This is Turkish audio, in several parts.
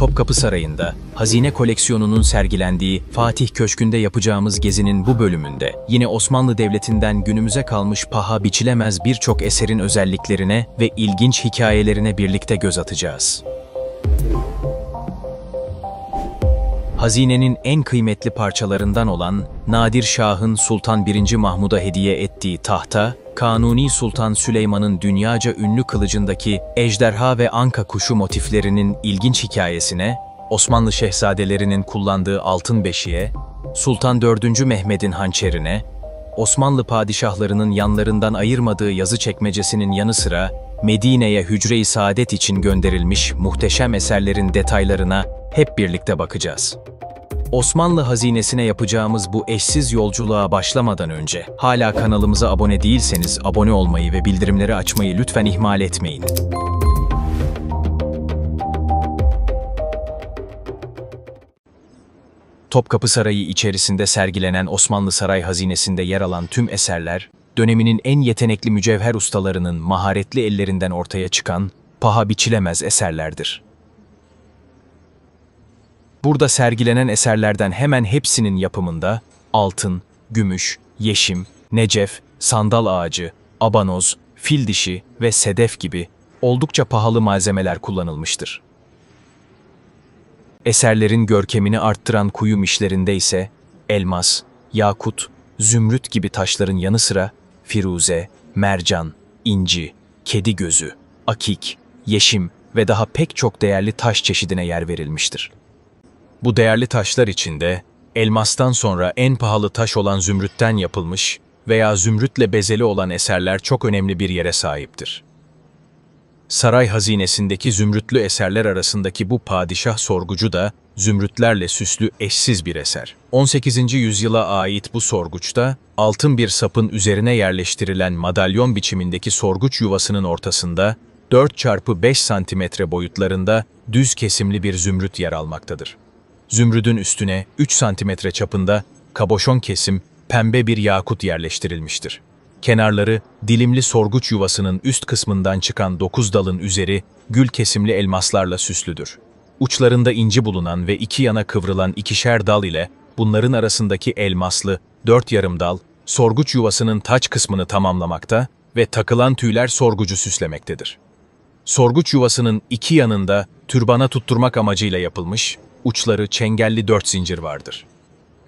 Topkapı Sarayı'nda hazine koleksiyonunun sergilendiği Fatih Köşkü'nde yapacağımız gezinin bu bölümünde yine Osmanlı Devleti'nden günümüze kalmış paha biçilemez birçok eserin özelliklerine ve ilginç hikayelerine birlikte göz atacağız. Hazinenin en kıymetli parçalarından olan Nadir Şah'ın Sultan 1. Mahmud'a hediye ettiği tahta, Kanuni Sultan Süleyman'ın dünyaca ünlü kılıcındaki ejderha ve anka kuşu motiflerinin ilginç hikayesine, Osmanlı şehzadelerinin kullandığı altın beşiğe, Sultan 4. Mehmed'in hançerine, Osmanlı padişahlarının yanlarından ayırmadığı yazı çekmecesinin yanı sıra Medine'ye Hücre-i Saadet için gönderilmiş muhteşem eserlerin detaylarına hep birlikte bakacağız. Osmanlı hazinesine yapacağımız bu eşsiz yolculuğa başlamadan önce hala kanalımıza abone değilseniz abone olmayı ve bildirimleri açmayı lütfen ihmal etmeyin. Topkapı Sarayı içerisinde sergilenen Osmanlı Saray Hazinesi'nde yer alan tüm eserler, döneminin en yetenekli mücevher ustalarının maharetli ellerinden ortaya çıkan paha biçilemez eserlerdir. Burada sergilenen eserlerden hemen hepsinin yapımında altın, gümüş, yeşim, necef, sandal ağacı, abanoz, fil dişi ve sedef gibi oldukça pahalı malzemeler kullanılmıştır. Eserlerin görkemini arttıran kuyum işlerinde ise elmas, yakut, zümrüt gibi taşların yanı sıra firuze, mercan, inci, kedi gözü, akik, yeşim ve daha pek çok değerli taş çeşidine yer verilmiştir. Bu değerli taşlar içinde elmastan sonra en pahalı taş olan zümrütten yapılmış veya zümrütle bezeli olan eserler çok önemli bir yere sahiptir. Saray hazinesindeki zümrütlü eserler arasındaki bu padişah sorgucu da zümrütlerle süslü eşsiz bir eser. 18. yüzyıla ait bu sorguçta altın bir sapın üzerine yerleştirilen madalyon biçimindeki sorguç yuvasının ortasında 4x5 santimetre boyutlarında düz kesimli bir zümrüt yer almaktadır. Zümrüdün üstüne 3 santimetre çapında kaboşon kesim pembe bir yakut yerleştirilmiştir. Kenarları dilimli sorguç yuvasının üst kısmından çıkan 9 dalın üzeri gül kesimli elmaslarla süslüdür. Uçlarında inci bulunan ve iki yana kıvrılan ikişer dal ile bunların arasındaki elmaslı 4 yarım dal sorguç yuvasının taç kısmını tamamlamakta ve takılan tüyler sorgucu süslemektedir. Sorguç yuvasının iki yanında türbana tutturmak amacıyla yapılmış, uçları çengelli 4 zincir vardır.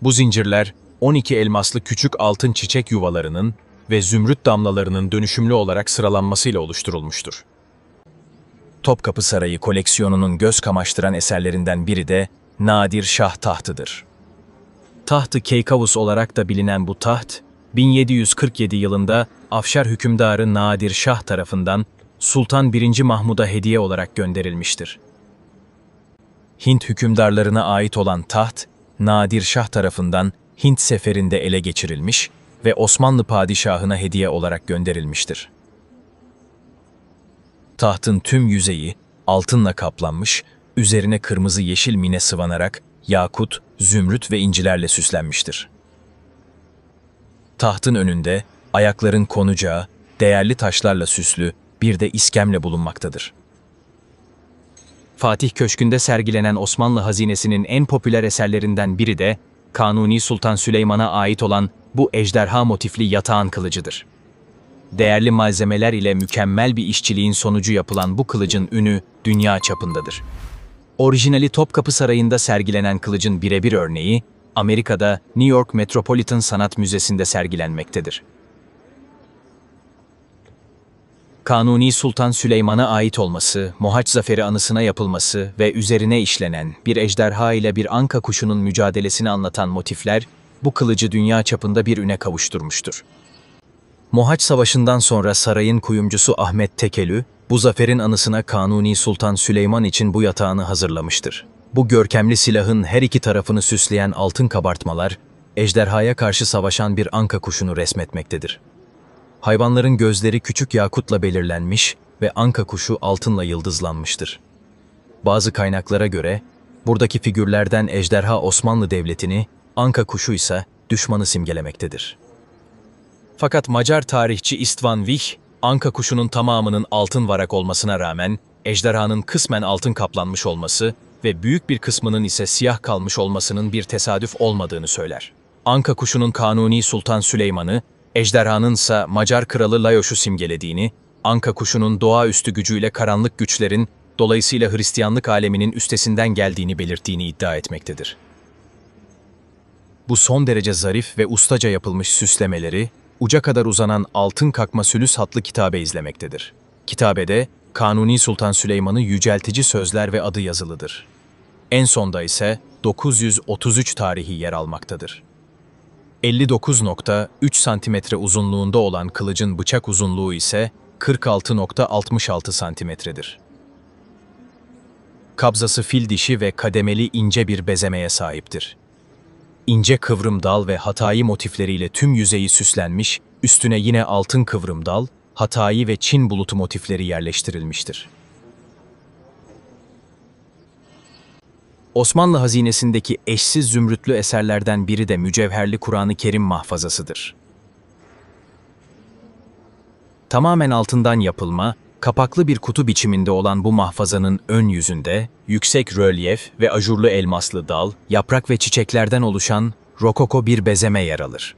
Bu zincirler 12 elmaslı küçük altın çiçek yuvalarının ve zümrüt damlalarının dönüşümlü olarak sıralanmasıyla oluşturulmuştur. Topkapı Sarayı koleksiyonunun göz kamaştıran eserlerinden biri de Nadir Şah tahtıdır. Taht-ı Keykavus olarak da bilinen bu taht, 1747 yılında Afşar hükümdarı Nadir Şah tarafından Sultan 1. Mahmud'a hediye olarak gönderilmiştir. Hint hükümdarlarına ait olan taht, Nadir Şah tarafından Hint seferinde ele geçirilmiş ve Osmanlı padişahına hediye olarak gönderilmiştir. Tahtın tüm yüzeyi altınla kaplanmış, üzerine kırmızı yeşil mine sıvanarak yakut, zümrüt ve incilerle süslenmiştir. Tahtın önünde ayakların konacağı, değerli taşlarla süslü bir de iskemle bulunmaktadır. Fatih Köşkü'nde sergilenen Osmanlı hazinesinin en popüler eserlerinden biri de Kanuni Sultan Süleyman'a ait olan bu ejderha motifli yatağan kılıcıdır. Değerli malzemeler ile mükemmel bir işçiliğin sonucu yapılan bu kılıcın ünü dünya çapındadır. Orijinali Topkapı Sarayı'nda sergilenen kılıcın birebir örneği, Amerika'da New York Metropolitan Sanat Müzesi'nde sergilenmektedir. Kanuni Sultan Süleyman'a ait olması, Mohaç Zaferi anısına yapılması ve üzerine işlenen bir ejderha ile bir anka kuşunun mücadelesini anlatan motifler, bu kılıcı dünya çapında bir üne kavuşturmuştur. Mohaç Savaşı'ndan sonra sarayın kuyumcusu Ahmet Tekelü, bu zaferin anısına Kanuni Sultan Süleyman için bu yatağını hazırlamıştır. Bu görkemli silahın her iki tarafını süsleyen altın kabartmalar, ejderhaya karşı savaşan bir anka kuşunu resmetmektedir. Hayvanların gözleri küçük yakutla belirlenmiş ve anka kuşu altınla yıldızlanmıştır. Bazı kaynaklara göre, buradaki figürlerden ejderha Osmanlı Devleti'ni, anka kuşu ise düşmanı simgelemektedir. Fakat Macar tarihçi István Vih, anka kuşunun tamamının altın varak olmasına rağmen, ejderhanın kısmen altın kaplanmış olması ve büyük bir kısmının ise siyah kalmış olmasının bir tesadüf olmadığını söyler. Anka kuşunun Kanuni Sultan Süleyman'ı, ejderhanın ise Macar kralı Lajoş'u simgelediğini, Anka kuşunun doğaüstü gücüyle karanlık güçlerin, dolayısıyla Hristiyanlık aleminin üstesinden geldiğini belirttiğini iddia etmektedir. Bu son derece zarif ve ustaca yapılmış süslemeleri, uca kadar uzanan altın kakma sülüs hatlı kitabe izlemektedir. Kitabede, Kanuni Sultan Süleyman'ı yüceltici sözler ve adı yazılıdır. En sonda ise 933 tarihi yer almaktadır. 59,3 santimetre uzunluğunda olan kılıcın bıçak uzunluğu ise 46,66 santimetredir. Kabzası fil dişi ve kademeli ince bir bezemeye sahiptir. İnce kıvrım dal ve Hatayi motifleriyle tüm yüzeyi süslenmiş, üstüne yine altın kıvrım dal, Hatayi ve Çin bulutu motifleri yerleştirilmiştir. Osmanlı hazinesindeki eşsiz zümrütlü eserlerden biri de mücevherli Kur'an-ı Kerim mahfazasıdır. Tamamen altından yapılma, kapaklı bir kutu biçiminde olan bu mahfazanın ön yüzünde, yüksek rölyef ve ajurlu elmaslı dal, yaprak ve çiçeklerden oluşan rokoko bir bezeme yer alır.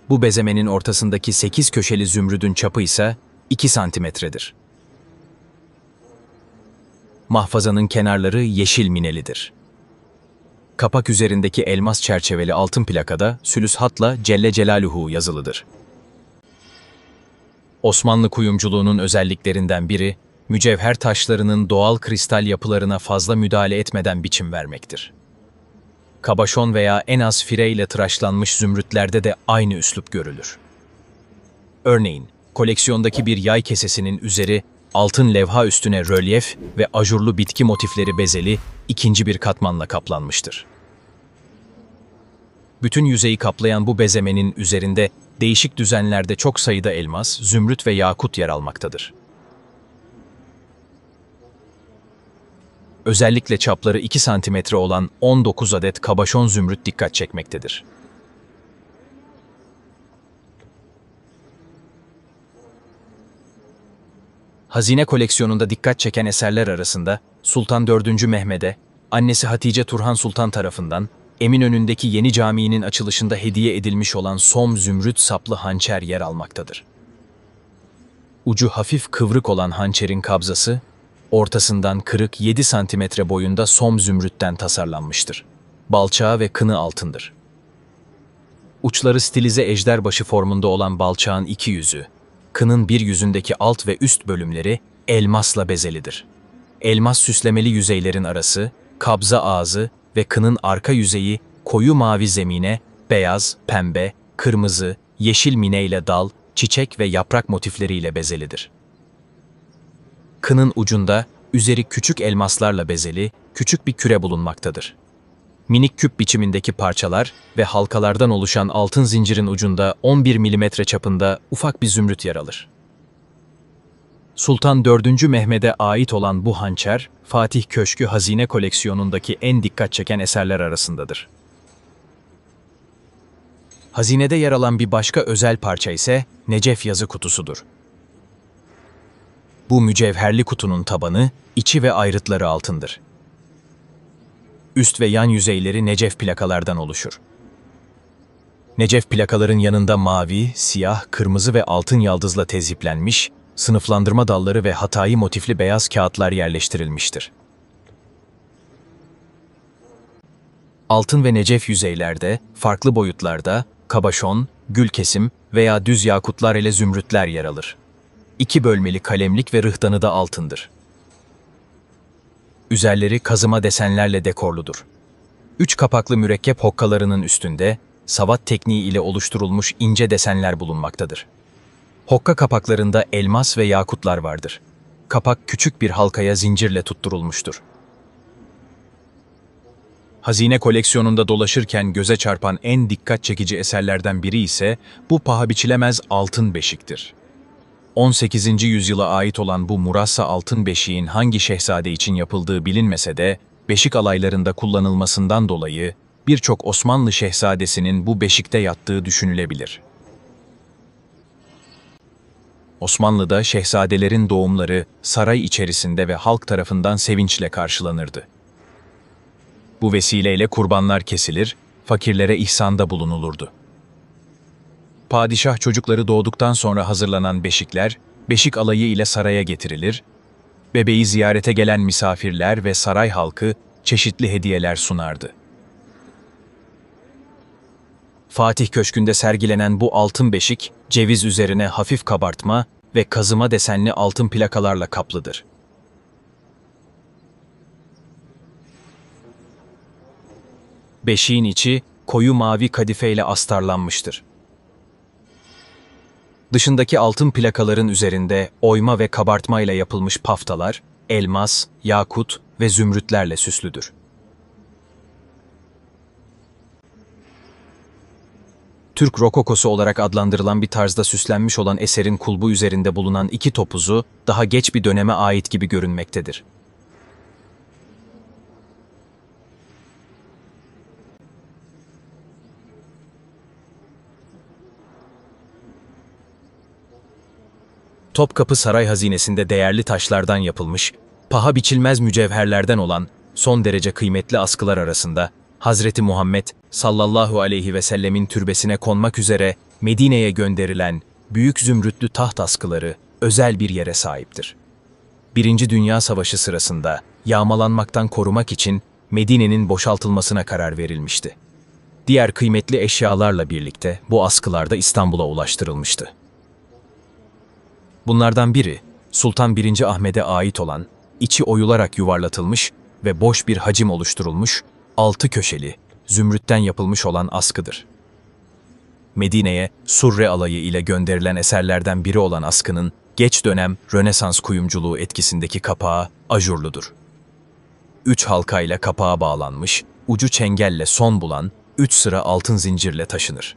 Bu bezemenin ortasındaki 8 köşeli zümrüdün çapı ise 2 santimetredir. Mahfazanın kenarları yeşil minelidir. Kapak üzerindeki elmas çerçeveli altın plakada sülüs hatla Celle Celaluhu yazılıdır. Osmanlı kuyumculuğunun özelliklerinden biri, mücevher taşlarının doğal kristal yapılarına fazla müdahale etmeden biçim vermektir. Kabaşon veya en az fire ile tıraşlanmış zümrütlerde de aynı üslup görülür. Örneğin, koleksiyondaki bir yay kesesinin üzeri, altın levha üstüne rölyef ve ajurlu bitki motifleri bezeli ikinci bir katmanla kaplanmıştır. Bütün yüzeyi kaplayan bu bezemenin üzerinde değişik düzenlerde çok sayıda elmas, zümrüt ve yakut yer almaktadır. Özellikle çapları 2 santimetre olan 19 adet kabaşon zümrüt dikkat çekmektedir. Hazine koleksiyonunda dikkat çeken eserler arasında Sultan 4. Mehmed'e, annesi Hatice Turhan Sultan tarafından Eminönü'ndeki yeni caminin açılışında hediye edilmiş olan som zümrüt saplı hançer yer almaktadır. Ucu hafif kıvrık olan hançerin kabzası, ortasından kırık 7 santimetre boyunda som zümrütten tasarlanmıştır. Balçağı ve kını altındır. Uçları stilize ejderbaşı formunda olan balçağın iki yüzü, kının bir yüzündeki alt ve üst bölümleri elmasla bezelidir. Elmas süslemeli yüzeylerin arası, kabza ağzı ve kının arka yüzeyi koyu mavi zemine, beyaz, pembe, kırmızı, yeşil mineyle dal, çiçek ve yaprak motifleriyle bezelidir. Kının ucunda, üzeri küçük elmaslarla bezeli, küçük bir küre bulunmaktadır. Minik küp biçimindeki parçalar ve halkalardan oluşan altın zincirin ucunda 11 milimetre çapında ufak bir zümrüt yer alır. Sultan 4. Mehmed'e ait olan bu hançer, Fatih Köşkü Hazine Koleksiyonu'ndaki en dikkat çeken eserler arasındadır. Hazinede yer alan bir başka özel parça ise Necef yazı kutusudur. Bu mücevherli kutunun tabanı, içi ve ayrıtları altındır. Üst ve yan yüzeyleri Necef plakalardan oluşur. Necef plakaların yanında mavi, siyah, kırmızı ve altın yaldızla tezhiplenmiş, sınıflandırma dalları ve Hatayi motifli beyaz kağıtlar yerleştirilmiştir. Altın ve Necef yüzeylerde, farklı boyutlarda, kabaşon, gül kesim veya düz yakutlar ile zümrütler yer alır. 2 bölmeli kalemlik ve rıhtanı da altındır. Üzerleri kazıma desenlerle dekorludur. 3 kapaklı mürekkep hokkalarının üstünde, savat tekniği ile oluşturulmuş ince desenler bulunmaktadır. Hokka kapaklarında elmas ve yakutlar vardır. Kapak küçük bir halkaya zincirle tutturulmuştur. Hazine koleksiyonunda dolaşırken göze çarpan en dikkat çekici eserlerden biri ise bu paha biçilemez altın beşiktir. 18. yüzyıla ait olan bu murassa altın beşiğin hangi şehzade için yapıldığı bilinmese de, beşik alaylarında kullanılmasından dolayı birçok Osmanlı şehzadesinin bu beşikte yattığı düşünülebilir. Osmanlı'da şehzadelerin doğumları saray içerisinde ve halk tarafından sevinçle karşılanırdı. Bu vesileyle kurbanlar kesilir, fakirlere ihsanda bulunulurdu. Padişah çocukları doğduktan sonra hazırlanan beşikler, beşik alayı ile saraya getirilir, bebeği ziyarete gelen misafirler ve saray halkı çeşitli hediyeler sunardı. Fatih Köşkü'nde sergilenen bu altın beşik, ceviz üzerine hafif kabartma ve kazıma desenli altın plakalarla kaplıdır. Beşiğin içi koyu mavi kadifeyle astarlanmıştır. Dışındaki altın plakaların üzerinde oyma ve kabartmayla yapılmış paftalar, elmas, yakut ve zümrütlerle süslüdür. Türk rokokosu olarak adlandırılan bir tarzda süslenmiş olan eserin kulbu üzerinde bulunan iki topuzu daha geç bir döneme ait gibi görünmektedir. Topkapı Saray Hazinesi'nde değerli taşlardan yapılmış, paha biçilmez mücevherlerden olan son derece kıymetli askılar arasında Hazreti Muhammed sallallahu aleyhi ve sellemin türbesine konmak üzere Medine'ye gönderilen büyük zümrütlü taht askıları özel bir yere sahiptir. Birinci Dünya Savaşı sırasında yağmalanmaktan korumak için Medine'nin boşaltılmasına karar verilmişti. Diğer kıymetli eşyalarla birlikte bu askılar da İstanbul'a ulaştırılmıştı. Bunlardan biri, Sultan 1. Ahmet'e ait olan, içi oyularak yuvarlatılmış ve boş bir hacim oluşturulmuş, altı köşeli, zümrütten yapılmış olan askıdır. Medine'ye Surre alayı ile gönderilen eserlerden biri olan askının, geç dönem Rönesans kuyumculuğu etkisindeki kapağı ajurludur. 3 halkayla kapağa bağlanmış, ucu çengelle son bulan 3 sıra altın zincirle taşınır.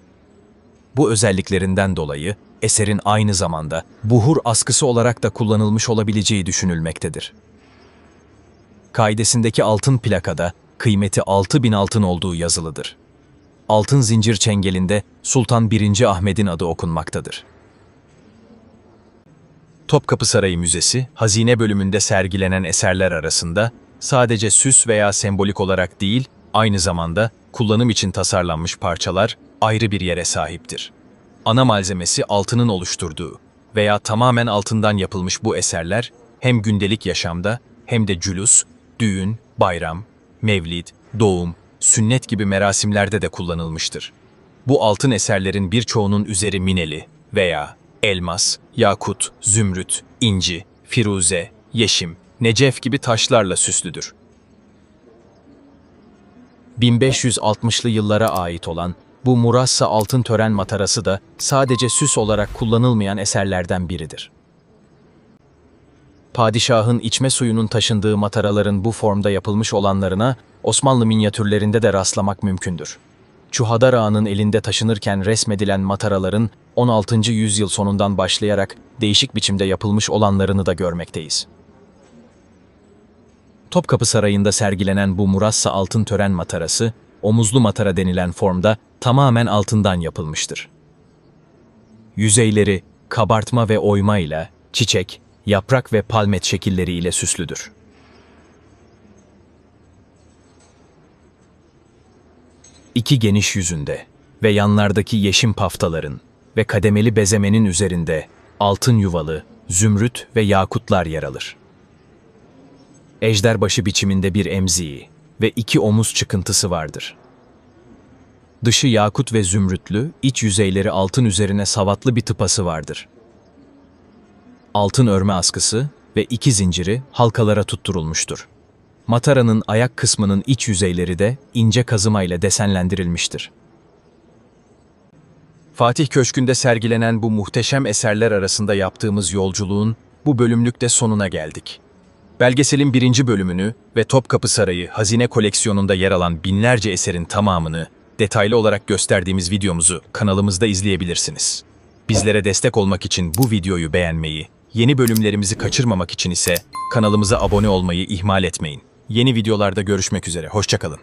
Bu özelliklerinden dolayı eserin aynı zamanda buhur askısı olarak da kullanılmış olabileceği düşünülmektedir. Kaidesindeki altın plakada kıymeti 6.000 altın olduğu yazılıdır. Altın zincir çengelinde Sultan 1. Ahmet'in adı okunmaktadır. Topkapı Sarayı Müzesi, hazine bölümünde sergilenen eserler arasında sadece süs veya sembolik olarak değil, aynı zamanda kullanım için tasarlanmış parçalar ayrı bir yere sahiptir. Ana malzemesi altının oluşturduğu veya tamamen altından yapılmış bu eserler hem gündelik yaşamda hem de cülus, düğün, bayram, mevlid, doğum, sünnet gibi merasimlerde de kullanılmıştır. Bu altın eserlerin birçoğunun üzeri mineli veya elmas, yakut, zümrüt, inci, firuze, yeşim, necef gibi taşlarla süslüdür. 1560'lı yıllara ait olan bu Murassa altın tören matarası da sadece süs olarak kullanılmayan eserlerden biridir. Padişahın içme suyunun taşındığı mataraların bu formda yapılmış olanlarına Osmanlı minyatürlerinde de rastlamak mümkündür. Çuhadar Ağa'nın elinde taşınırken resmedilen mataraların 16. yüzyıl sonundan başlayarak değişik biçimde yapılmış olanlarını da görmekteyiz. Topkapı Sarayı'nda sergilenen bu Murassa altın tören matarası, omuzlu matara denilen formda tamamen altından yapılmıştır. Yüzeyleri kabartma ve oyma ile çiçek, yaprak ve palmet şekilleri ile süslüdür. İki geniş yüzünde ve yanlardaki yeşim paftaların ve kademeli bezemenin üzerinde altın yuvalı, zümrüt ve yakutlar yer alır. Ejderbaşı biçiminde bir emziği ve 2 omuz çıkıntısı vardır. Dışı yakut ve zümrütlü, iç yüzeyleri altın üzerine savatlı bir tıpası vardır. Altın örme askısı ve 2 zinciri halkalara tutturulmuştur. Mataranın ayak kısmının iç yüzeyleri de ince kazıma ile desenlendirilmiştir. Fatih Köşkü'nde sergilenen bu muhteşem eserler arasında yaptığımız yolculuğun bu bölümlükte sonuna geldik. Belgeselin 1. bölümünü ve Topkapı Sarayı hazine koleksiyonunda yer alan binlerce eserin tamamını detaylı olarak gösterdiğimiz videomuzu kanalımızda izleyebilirsiniz. Bizlere destek olmak için bu videoyu beğenmeyi, yeni bölümlerimizi kaçırmamak için ise kanalımıza abone olmayı ihmal etmeyin. Yeni videolarda görüşmek üzere, hoşça kalın.